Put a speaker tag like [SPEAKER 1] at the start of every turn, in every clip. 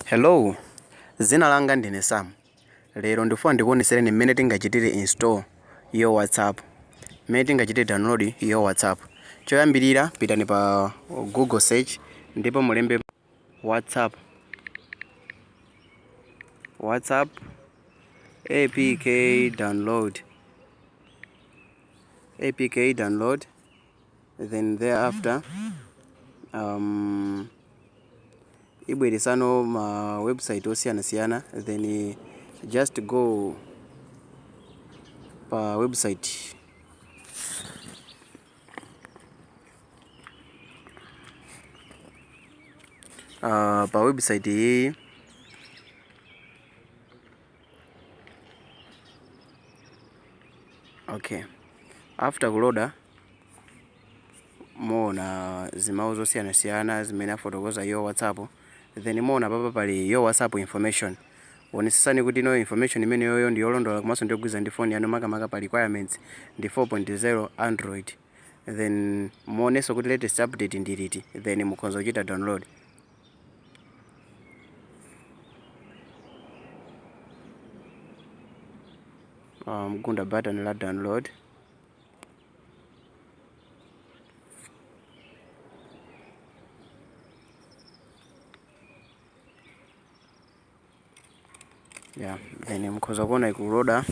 [SPEAKER 1] Hello, zina langa ndine Sam. Lero ndifuna ndikuoneseni mmene tingachitire install yo WhatsApp. Mmene tingachitire download yo WhatsApp. Choyambirira pitani pa Google search ndipo mulembe WhatsApp APK download, then thereafter ibweresano ma website osiyana, then just go pa website iyi. Okay, after kuloda muona zimawu zosiyana zimene afotokoza yo WhatsApp, then muona papa pali yo WhatsApp information. Onesesani kuti no information imene yoyo ndi yolondola komanso ndiyogwiza ndi phone yanu, makamaka pa requirements ndi 4.0 Android, then muoneso kuti latest update ndi liti, then mukhoza kuchita download. Mugunda button la download. Yeah, then mukhoza kuona ikuloda.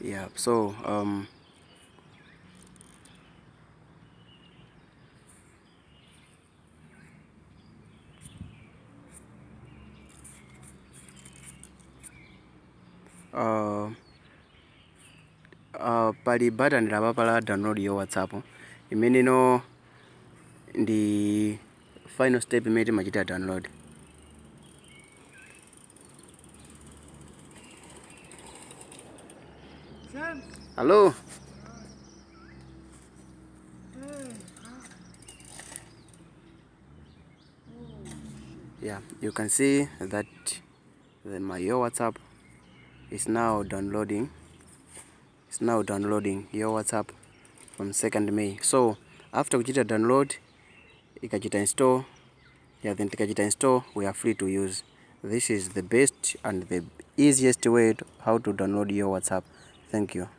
[SPEAKER 1] Yeah, so pali button lapapa la download yo WhatsApp imene no ndi final step imene timachita download. Hello. Yeah, you can see that my your WhatsApp is now downloading. It's now downloading your WhatsApp from 2nd May. So after kuchita download, ikachita install, yeah, then tikachita install, we are free to use. This is the best and the easiest way to how to download your WhatsApp. Thank you.